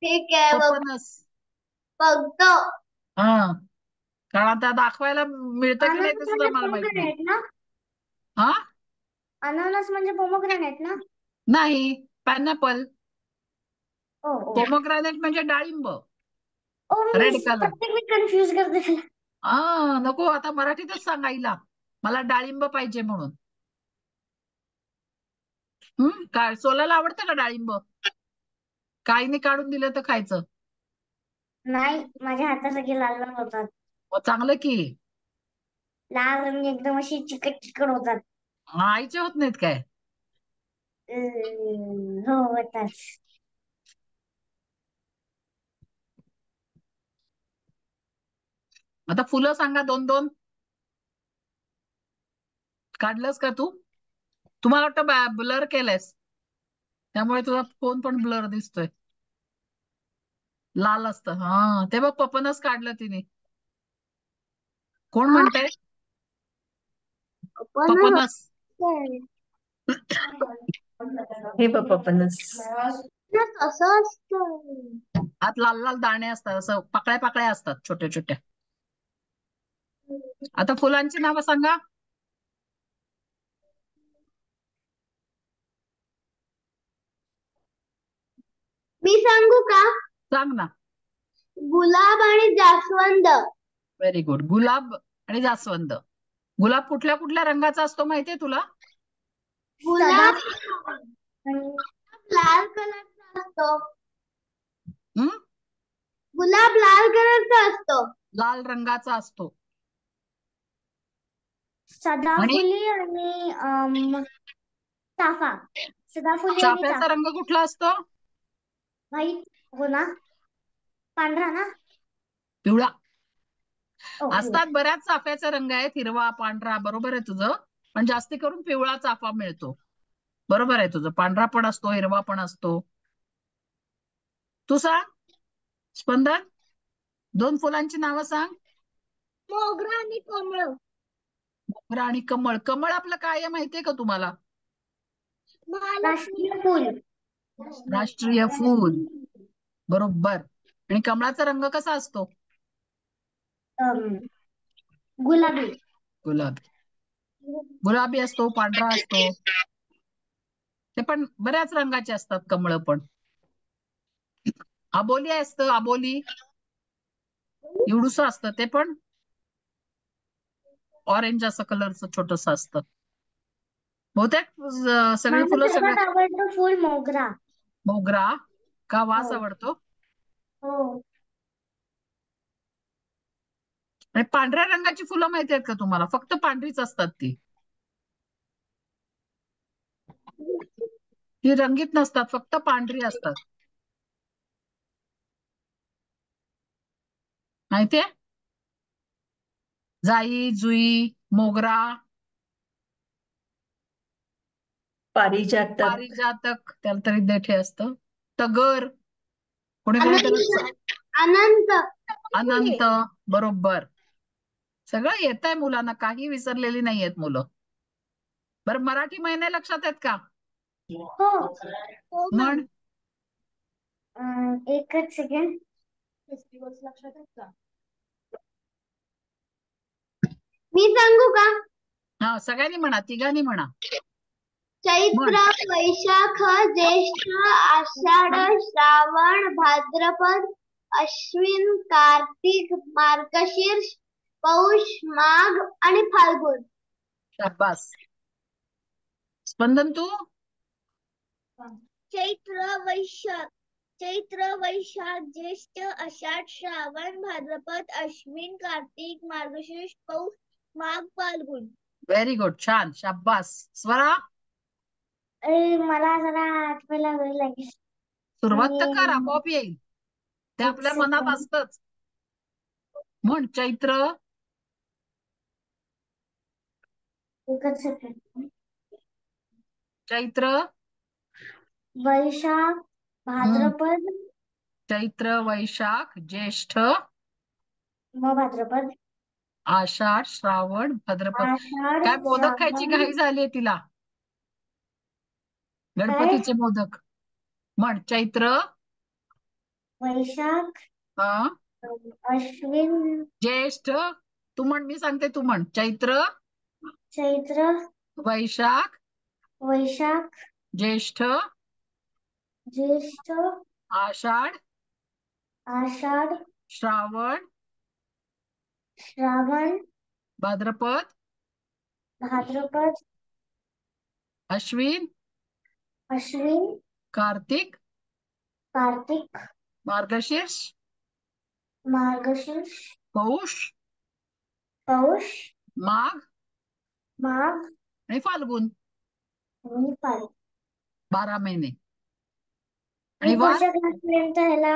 ठीक आहे पपनस. बघतो. हा, कारण आता दाखवायला मिळतं की नाही ते अननस सुद्धा म्हणजे मला माहित नाही. पोमोग्रेनेट ना? हा, अननस म्हणजे पोमोग्रेनेट ना? नाही, पायनॅपल. ओ पोमोग्रॅनेट म्हणजे डाळिंब, मी रेड कलर. प्रत्येक कन्फ्युज करते. नको, आता मराठीतच सांग आईला, मला डाळिंब पाहिजे म्हणून. काय सोलाला आवडतं का डाळिंब? काहींनी काढून दिलं तर खायचं. नाही, माझ्या हातासाठी लाल लाल होतात. चांगलं की. लाल आणि एकदम अशी चिकट चिकट होतात. आईचे होत नाहीत काय? हो होतात. आता फुलं सांगा, 2-2. काढलंस का तू? तुम्हाला वाटतं ब्लर केलंयस, त्यामुळे तुझा फोन पण ब्लर दिसतोय. लाल असतं. हा, ते बघ पपनस काढलं तिने. कोण म्हणतंय? पपनस. हे बघ पपनस. असं असतं. आत लाल लाल दाणे असतात, असं पाकळ्या पाकळ्या असतात छोट्या छोट्या. आता फुलांची नावं सांगा. मी सांगू का? सांग ना. गुलाब आणि जास्वंद. Very good. गुलाब आणि जास्वंद. गुलाब कुठल्या कुठल्या रंगाचा असतो माहितीये तुला? गुलाब लाल कलरचा असतो. गुलाब लाल कलरचा असतो. लाल रंगाचा असतो. सदाफुली आणि चाफा. सदाफुली आणि चाफ्याचा चाफा. रंग कुठला असतो? व्हाईट. हो ना? पांढरा ना? पिवळा. हो. असतात बऱ्याच चाफ्याचे रंग आहेत, हिरवा, पांढरा. बरोबर आहे तुझं, पण जास्ती करून पिवळा चाफा मिळतो. बरोबर आहे तुझं. पांढरा पण असतो, हिरवा पण असतो. तू सांग स्पंदन, 2 फुलांची नावं सांग. मोगरा आणि कमळ. मोगरा आणि कमळ. कमळ आपलं काय आहे माहितीये का तुम्हाला? राष्ट्रीय फूल. राष्ट्रीय फूल. बरोबर. आणि कमळाचा रंग कसा असतो? गुलाबी. गुलाबी असतो, पांढरा असतो. ते पण बऱ्याच रंगाचे असतात कमळ पण. आबोली असतं, आबोली एवढूस असतं ते पण ऑरेंज असं कलरचं छोटस असतं. बहुतेक सगळी मला फुलं सगळ्या. सर्वात आवडतं फुल मोगरा. मोगरा का वास हो. आवडतो? हो. आणि पांढऱ्या रंगाची फुलं माहिती आहेत का तुम्हाला? फक्त पांढरीच असतात ती. ती रंगीत नसतात, फक्त पांढरी असतात. माहितीये? जाई, जुई, मोगरा, पारिजातक. पारिजातक त्याला तरी देठे असतं. टगर, कोणी कोणी त्याला अनंत. अनंत. बरोबर. सगळं येत आहे मुलांना, काही विसरलेली नाहीयेत मुलं. बरं, मराठी महिने लक्षात आहेत का? हो. म्हण. एकच सेकंड. फेस्टिवल्स लक्षात आहेत का? मी सांगू का? हा, सगळ्यांनी म्हणा, तिघांनी म्हणा. चैत्र, वैशाख, ज्येष्ठ, आषाढ, श्रावण, भाद्रपद, अश्विन, कार्तिक, मार्गशीर्ष, पौष, माघ आणि फाल्गुन. शाबास. स्पंदन तू? चैत्र, वैशाख, ज्येष्ठ, आषाढ, श्रावण, भाद्रपद, अश्विन, कार्तिक, मार्गशीर्ष, पौष, माघ, फाल्गुन. व्हेरी गुड, छान, शाबास. स्वरा? मला जरा आठवायला वेळ लागेल. सुरुवात तर कर, आपोआप येईल. ते एक आपल्या मनात सेकंड. असतच. म्हण. चैत्र, एकच सेकंड. चैत्र, वैशाख, भाद्रपद, चैत्र, वैशाख, ज्येष्ठ, मग भाद्रपद, आषाढ, श्रावण, भाद्रपद. आषाढ, काय मोदक खायची श्रावण. घाई झालीये तिला? गणपतीचे मोदक. म्हण. चैत्र, वैशाख, हा, अश्विन, ज्येष्ठ. तू म्हण, मी सांगते, तू म्हण. चैत्र, चैत्र, वैशाख, वैशाख, ज्येष्ठ, ज्येष्ठ, आषाढ, आषाढ, श्रावण, श्रावण, भाद्रपद, भाद्रपद, अश्विन, अश्विन, कार्तिक, कार्तिक, मार्गशीर्ष, मार्गशीर्ष, पौष, पौष, माघ माघ आणि फाल्गुन. आणि फाल्गुन. 12 महिने. मी आणि वार पुढच्या क्लासपर्यंत ह्याला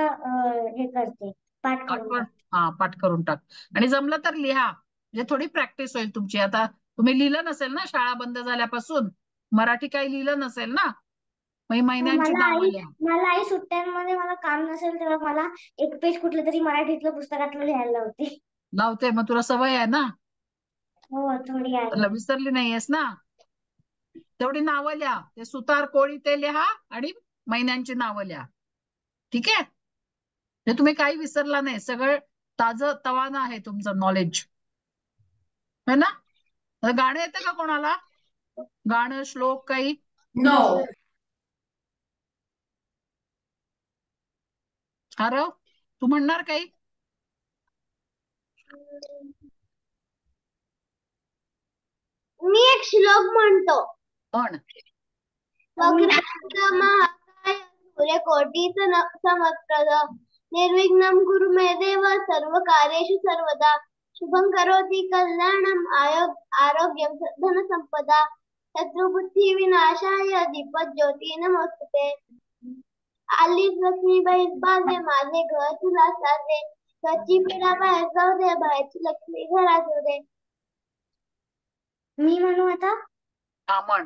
हे करते, पाठ करून आठवण. टाकते. हा, पाठ करून टाक. आणि जमलं तर लिहा, म्हणजे थोडी प्रॅक्टिस होईल तुमची. आता तुम्ही लिहिलं नसेल ना, शाळा बंद झाल्यापासून मराठी काही लिहिलं नसेल ना, मग ही महिन्यांची नावं लिहा. मला आई सुट्ट्यांमध्ये मला काम नसेल तेव्हा मला एक पेज कुठलं तरी मराठीतलं पुस्तकातलं लिहायला लावते. लावते, मग तुला सवय आहे ना, हो, थोडी आहे. तुला विसरली नाहीयेस ना. तेवढी नावं लिहा, ते सुतार कोळी ते लिहा आणि महिन्यांची नावं लिहा. ठीक आहे? हे तुम्ही काही विसरला नाही, सगळं ताजं तवानं आहे तुमचं नॉलेज, है ना? गाणं येतं का कोणाला? गाणं, श्लोक काही? नो. आरव, तू म्हणणार काही? मी एक श्लोक म्हणतो. म्हण. वक्रतुंड महाकाय सूर्यकोटी समप्रभ निर्विघ्नं कुरु मे देव सर्वकार्येषु सर्वदा शुभं करोति कल्याणं आरोग्यं धनसंपदा शत्रुबुद्धी विनाशाय दीपज्योती नमोस्तुते. आलीच लक्ष्मीबाई बागे माझे घर तुला साजे घरची पीडा बाहेर जाऊ दे बाहेरची लक्ष्मी घरात येऊ दे. मी म्हणू आता? हा, म्हण.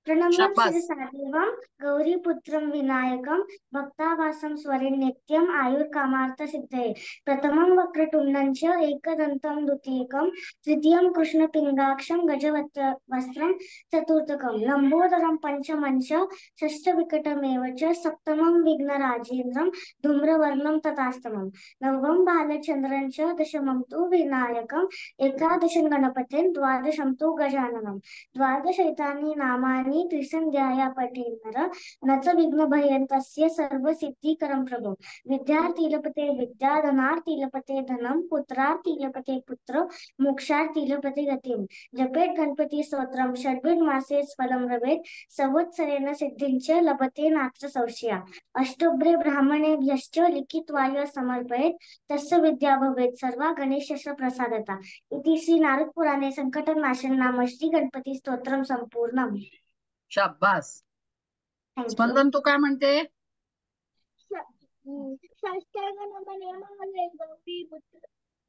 प्रणम्य शाबास. शिरसादेवं गौरीपुत्रं विनायकं भक्तावासं स्वरेण नित्यं आयुर्कामार्थसिद्धये प्रथमं वक्रतुण्डं च एकदन्तं द्वितीयकं तृतीयं कृष्णपिङ्गाक्षं गजवस्त्रं चतुर्थकं लम्बोदरं पंचमं च षष्ठविकटमेव च सप्तमं विघ्नराजेन्द्रं धूम्रवर्णं तथाष्टमं नवमं बालचन्द्रं च दशमं तु विनायकं एकादशं गणपतिं द्वादशं तु गजाननं द्वादशैतानि नामानि त्रिसन्ध्याया पठेन्नर न च विघ्नभयन्तस्य सर्वसिद्धिकरं प्रभो विद्यार्थीलपते विद्या धनार्थीलपते धनं पुत्रार्थीलपते पुत्र मोक्षार्थीलपते गतिं जपेत गणपती स्तोत्रं षड्विध मासे फलं रवेत संवत्सरेण सिद्धिंच लभते नात्र संशया अष्टोभ्रे ब्राह्मणेभ्यश्च लिखित्वाय समर्पयेत तस्य विद्या भवेत सर्वा गणेशस्य प्रसादता इति श्री नारद पुराणे संकटनाशन नाम श्री गणपती स्तोत्रम संपूर्णम. शाबास. थँक्यू. स्पंदन तू काय म्हणते?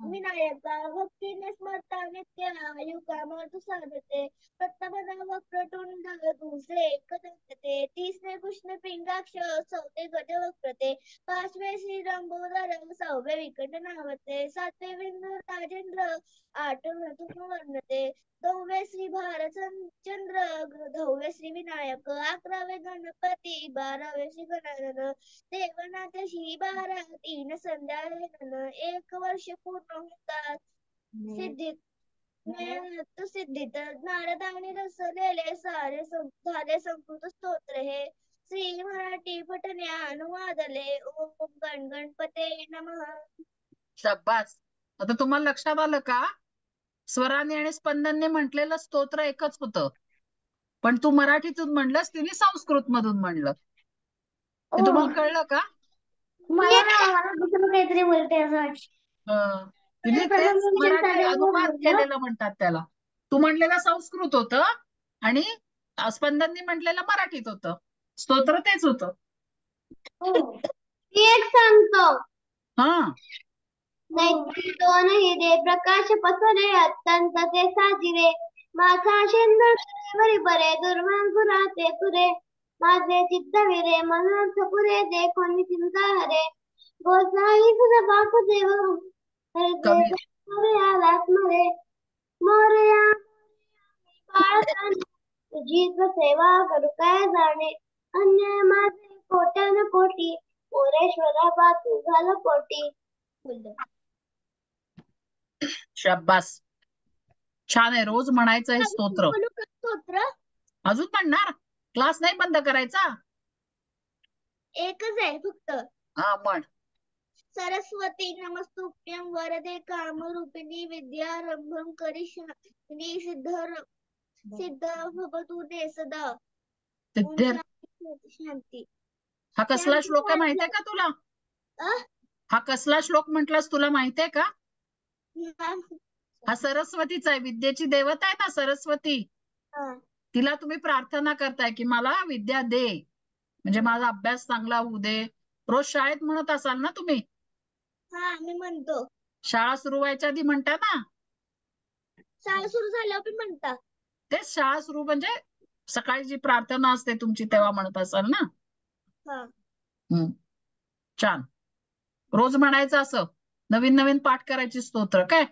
विनायका भक्तीने स्मरता नित्य आयुकामार्थ साधते प्रथमदा वक्रतुंड दुसरे एकदंते तिसरे कृष्ण पिंगाक्ष चौथे गजवक्त्रते पाचवे श्री लंबोदर सहावे विकट नावते सातवे विंदू राजेंद्र आठवे वर्णते नववे श्री भारतचंद्र दहावे श्री विनायक अकरावे गणपती बारावे श्री गणानन देवनाथ श्री बारा तीन संध्या एक वर्ष पूर्ण होतात सिद्धीत नारदाने रचलेले झाले संस्कृत स्तोत्र हे श्री मराठी पठण्या अनुवादले ओम गणपते नमः. शाबास. आता तुम्हाला लक्षात आलं का? स्वराने आणि स्पंदनने म्हटलेलं स्तोत्र एकच होतं, पण तू मराठीतून म्हणलंस, तिने संस्कृत मधून म्हणलं. हे तुम्हाला कळलं का? मला दुसरं काहीतरी बोलते असं वाटतं. तिने तेच मराठी अनुवाद केलेलं म्हणतात त्याला. तू म्हणलेलं संस्कृत होतं आणि स्पंदनने म्हटलेलं मराठीत होतं. स्तोत्र तेच होतं. एक सांगतो हा. नाही दोन हिरे प्रकाश पसरे अत्यंत ते साजिरे माझा शेंदरी बरे दुर्मांकुरा ते पुरे माझे चित्त विरे मनोर्थ पुरे दे कोणी चिंता हरे गोसाई तुझा वासुदेव कवी आलास मरे मोरया तुझीच सेवा करू काय जाणे अन्याय माझे कोट्यान कोटी मोरेश्वरा बातू झालं पोटी. शाबास. छान आहे. रोज म्हणायचं हे स्तोत्र. स्तोत्र अजून म्हणणार? क्लास नाही बंद करायचा? एकच आहे फक्त. हा म्हण. सरस्वती नमस्तुभ्यं वरदे कामरूपिणी विद्यारंभं करिष्यामि सिद्ध भवतु ते सदा. ओम शांती. हा कसला श्लोक आहे माहितीये का तुला? हा कसला श्लोक म्हटलास तुला माहितीये का? हा सरस्वतीचा आहे. विद्येची देवता आहे ना सरस्वती. तिला तुम्ही प्रार्थना करताय की मला विद्या दे, म्हणजे माझा अभ्यास चांगला होऊ दे. रोज शाळेत म्हणत असाल ना तुम्ही? हा मी म्हणतो. शाळा सुरू व्हायच्या आधी म्हणता ना? शाळा सुरू झाल्यावर पण म्हणता. तेच शाळा सुरू म्हणजे सकाळी जी प्रार्थना असते तुमची तेव्हा म्हणत असाल ना? छान. रोज म्हणायचं असं. नवीन नवीन पाठ करायची स्तोत्र. काय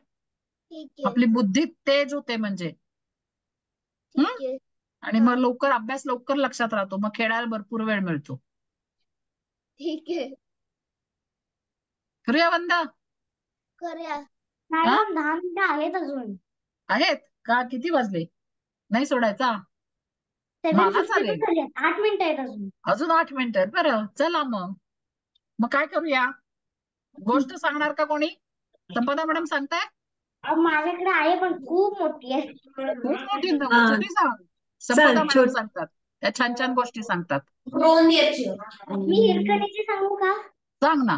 आपली बुद्धी तेज होते म्हणजे. आणि मग लवकर अभ्यास लवकर लक्षात राहतो. मग खेळायला भरपूर वेळ मिळतो. ठीक आहे. करूया बंद? करूया. मॅडम 10 मिनिटं आहेत अजून. आहेत का? किती वाजले? नाही सोडायचा? मला चालेल. 8 मिनिटं आहेत अजून. अजून 8 मिनिटं आहेत. बरं चला मग काय करूया? गोष्ट सांगणार का कोणी? संपदा मॅडम सांगताय? माझ्याकडे आहे पण खूप मोठी आहे. खूप मोठी छोटी सांग. संपदा मॅडम सांगतात. त्या छान छान गोष्टी सांगतात. मी हिरकणीची सांगू का? सांग ना.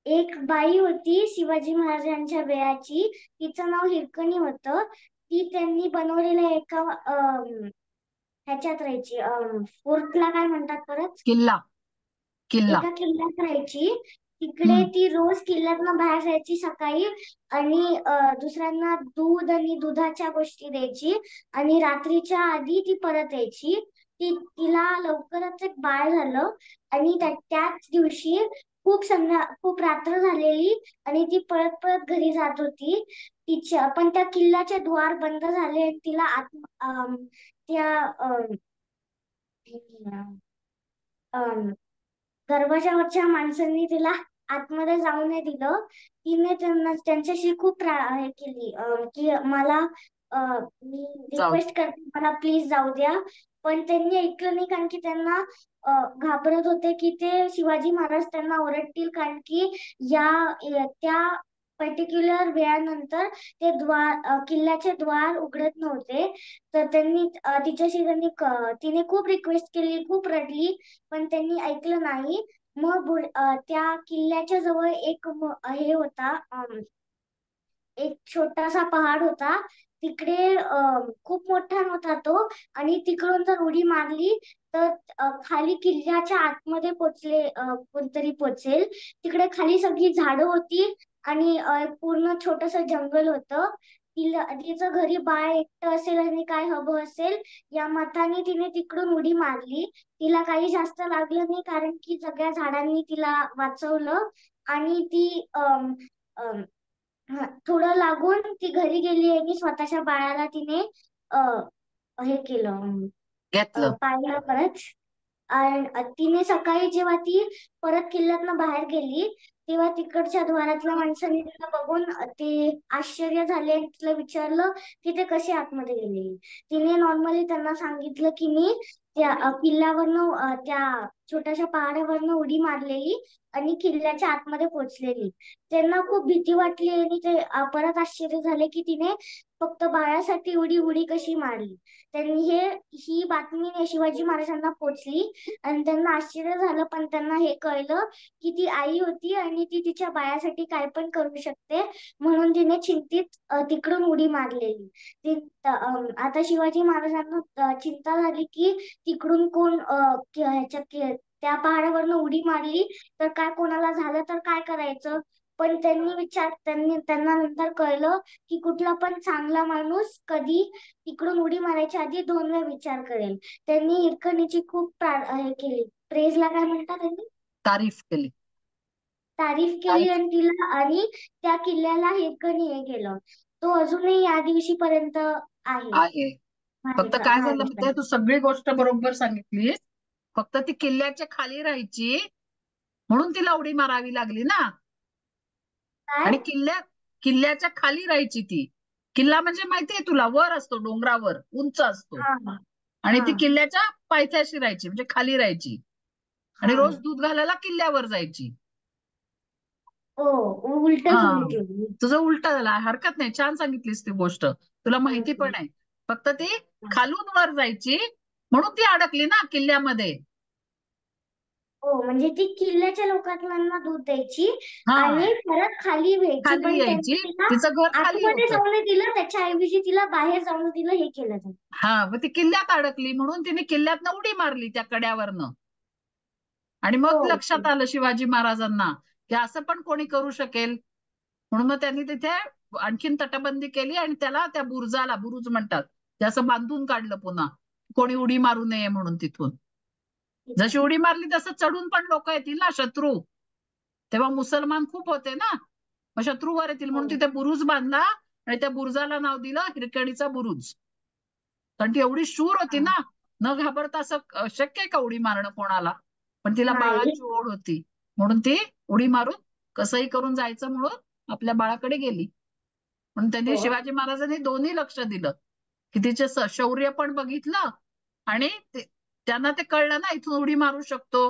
एक बाई होती शिवाजी महाराजांच्या वेळाची. तिचं नाव हिरकणी होतं. ती त्यांनी बनवलेल्या एका ह्याच्यात राहायची. फोर्टला काय म्हणतात परत? किल्ला. एका किल्ल्यात राहायची. तिकडे हम्म. ती रोज किल्ल्यातनं बाहेर जायची सकाळी आणि दुसऱ्यांना दूध आणि दुधाच्या गोष्टी द्यायची आणि रात्रीच्या आधी ती परत यायची. तिला लवकरच एक बाळ झालं आणि त्याच दिवशी खूप रात्र झालेली आणि ती पळत पळत घरी जात होती. पण त्या किल्ल्याचे द्वार बंद झाले आणि तिला त्या दरवाजावरच्या माणसांनी तिला आतमध्ये जाऊ नाही दिलं. तिने त्यांच्याशी खूप हे केली की मी जाऊ रिक्वेस्ट करते मला प्लीज जाऊ द्या. पण त्यांनी ऐकलं नाही कारण की त्यांना घाबरत होते की ते शिवाजी महाराज त्यांना ओरडतील कारण की त्या पर्टिक्युलर वेळानंतर ते किल्ल्याचे द्वार उघडत नव्हते. तर तिने खूप रिक्वेस्ट केली, खूप रडली, पण त्यांनी ऐकलं नाही. मग त्या किल्ल्याच्या जवळ हे होता, एक छोटासा पहाड होता. तिकडे खूप मोठा नव्हता तो आणि तिकडून जर उडी मारली तर खाली किल्ल्याच्या आतमध्ये कोणतरी पोचेल. तिकडे खाली सगळी झाडं होती आणि पूर्ण छोटस जंगल होतं. तिचं घरी बाळ एकटं असेल आणि काय हवं असेल या मताने तिने तिकडून उडी मारली. तिला काही जास्त लागलं नाही कारण की सगळ्या झाडांनी तिला वाचवलं आणि ती थोडं लागून ती घरी गेली आणि स्वतःच्या बाळाला तिने हे केलं, घेतलं. पाळलं परत. आणि तिने सकाळी जेव्हा ती परत किल्ल्यातनं बाहेर गेली तेव्हा तिकडच्या द्वारातल्या माणसांनी तिला बघून ते आश्चर्य झाले आणि तिला विचारलं की ते कसे आतमध्ये गेले. तिने नॉर्मली त्यांना सांगितलं की मी त्या किल्ल्यावरनं त्या छोट्याशा पहाडावरनं उडी मारलेली आणि किल्ल्याच्या आतमध्ये पोहोचलेली. त्यांना खूप भीती वाटली आणि ते परत आश्चर्य झाले की तिने फक्त बाळासाठी उडी कशी मारली. ही बातमी शिवाजी महाराजांना पोहोचली आणि त्यांना आश्चर्य झालं, पण त्यांना हे कळलं की ती आई होती आणि ती तिच्या बाळासाठी काय पण करू शकते म्हणून तिने चिंतित तिकडून उडी मारलेली. आता शिवाजी महाराजांना चिंता झाली की तिकडून कोण त्या पहाडावरनं उडी मारली तर काय कोणाला झालं तर काय करायचं. पण त्यांना नंतर कळलं की कुठला पण चांगला माणूस कधी तिकडून उडी मारायच्या आधी 2 वेळा विचार करेल. त्यांनी हिरकणीची खूप हे केली, प्रेजला काय म्हणतात त्यांनी, तारीफ केली. तारीफ केली आणि त्या किल्ल्याला हिरकणी हे केलं. तो अजूनही या दिवशी पर्यंत आहे फक्त काय झालं महाराष्ट्रात. माहितीये, तू सगळी गोष्ट बरोबर सांगितली. फक्त ती किल्ल्याच्या खाली राहायची म्हणून तिला उडी मारावी लागली ना. काय? आणि किल्ल्याच्या खाली राहायची ती. किल्ला म्हणजे माहितीये तुला, वर असतो, डोंगरावर उंच असतो. हा आणि ती हा किल्ल्याच्या पायथ्याशी राहायची म्हणजे खाली राहायची आणि हा रोज दूध घालायला किल्ल्यावर जायची. उलट हा, सांगितलं. तुझं उलट झालं, हरकत नाही, छान सांगितलीस ती गोष्ट, तुला माहिती पण आहे. फक्त ती खालून वर जायची म्हणून ती अडकली ना किल्ल्यामध्ये. म्हणजे ती किल्ल्याच्या लोकांना दूध द्यायची हा, आणि परत खाली व्हायची, खाली पण यायची, त्यांनी तिला तिचं घर खाली आतमध्ये होतं. जाऊन नाही दिलं, त्याच्याऐवजी तिला बाहेर जाऊन दिलं, हे केलं त्यांनी. हा, मग ती किल्ल्यात अडकली म्हणून तिने किल्ल्यातनं उडी मारली त्या कड्यावरनं. आणि मग लक्षात आलं शिवाजी महाराजांना की असं पण कोणी करू शकेल. म्हणून मग त्यांनी तिथे आणखीन तटबंदी केली आणि त्याला त्या बुरुजाला, बुरुज म्हणतात, ते असं बांधून काढलं पुन्हा, कोणी उडी मारू नये म्हणून. तिथून जशी उडी मारली तसं चढून पण लोक येतील ना, शत्रू. तेव्हा मुसलमान खूप होते ना, मग शत्रू वर येतील म्हणून तिथे बुरुज बांधला आणि त्या बुरुजाला नाव दिलं हिरकणीचा बुरुज. कारण ती एवढी शूर होती ना, न घाबरता असं शक्य आहे का उडी मारणं कोणाला. पण तिला नाही. बाळाची ओढ होती म्हणून ती उडी मारून कसंही करून जायचं म्हणून आपल्या बाळाकडे गेली. म्हणून त्यांनी, शिवाजी महाराजांनी दोन्ही लक्ष दिलं की तिचे शौर्य पण बघितलं आणि त्यांना ते कळलं ना इथून उडी मारू शकतो,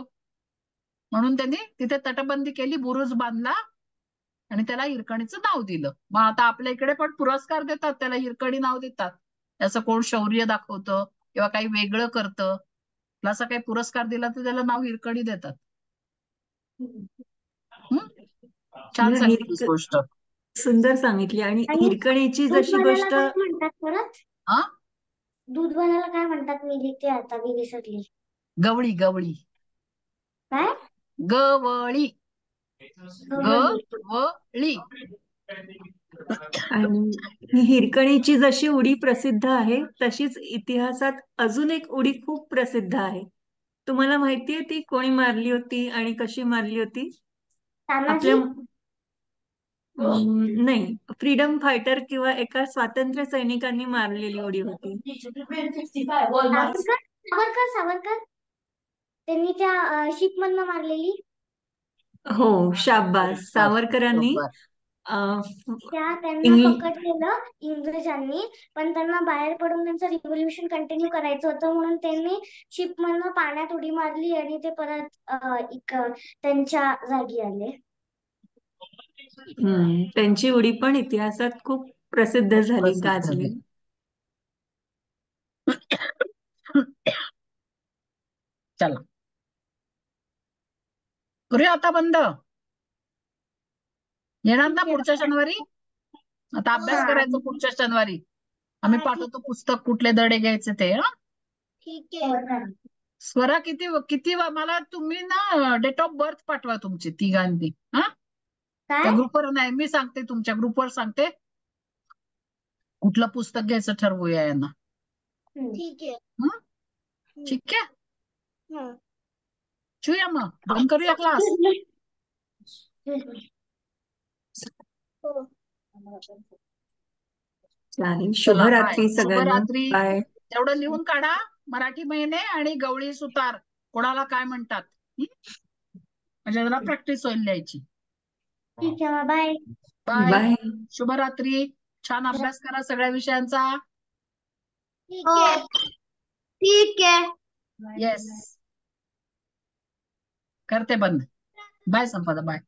म्हणून त्यांनी तिथे तटबंदी केली, बुरुज बांधला आणि त्याला हिरकणीचं नाव दिलं. मग आता आपल्या इकडे पण पुरस्कार देतात, त्याला हिरकणी नाव देतात. असं कोण शौर्य दाखवतं किंवा काही वेगळं करतं, असा काही पुरस्कार दिला तर त्याला नाव हिरकणी देतात. छान सांगितलीस गोष्ट, सुंदर सांगितली. आणि आणि हिरकणीची दूध जशी बनायला गोष्ट, काय म्हणतात परत? हा, दूध बनायला काय म्हणतात? मी लिहिते आता, मी विसरली. गवळी. गवळी काय? गवळी गवळी. आणि हिरकणीची जशी उडी प्रसिद्ध आहे तशीच इतिहासात अजून एक उडी खूप प्रसिद्ध आहे. तुम्हाला माहितीये ती कोणी मारली होती आणि कशी मारली होती? तानाजी. नाही, फ्रीडम फायटर किंवा एका स्वातंत्र्य सैनिकांनी मारलेली उडी होती. सावरकर सावरकर सावरकर त्यांनी त्या शिप मधनं मारलेली. हो, शाबास. सावरकरांनी बरोबर. त्यांना पकडलेलं इंग्रजांनी, पण त्यांना बाहेर पडून त्यांचं रिव्होल्युशन कंटिन्यू करायचं होतं म्हणून त्यांनी शिप मधनं पाण्यात उडी मारली आणि ते परत त्यांच्या जागी आले. त्यांची उडी पण इतिहासात खूप प्रसिद्ध झाली, प्रसिद्ध गाजली. झाली. चला करूया आता बंद. येणार ना पुढच्या शनिवारी? आता अभ्यास करायचा पुढच्या शनिवारी. आम्ही पाठवतो पुस्तक, कुठले धडे घ्यायचे ते. ठीक आहे. स्वरा किती किती मला तुम्ही ना डेट ऑफ बर्थ पाठवा तुमची तिघांनी. हा, त्या ग्रुपवर नाही, मी सांगते तुमच्या ग्रुपवर सांगते. कुठलं पुस्तक घ्यायचं ठरवूया यांना. ठीक आहे. ठीक आहे, ठेवूया मग, बंद करूया क्लास. हो. चालेल. चला, बाय. शुभरात्री सगळ्यांना. शुभरात्री. बाय. तेवढं लिहून काढा, मराठी महिने आणि गवळी सुतार कोणाला काय म्हणतात. म्हणजे जरा प्रॅक्टिस होईल लिहायची. ठीक आहे, बाय. बाय. बाय. शुभरात्री. छान अभ्यास करा सगळ्या विषयांचा. ठीक आहे. ठीक आहे. येस, करते बंद. बाय संपदा, बाय.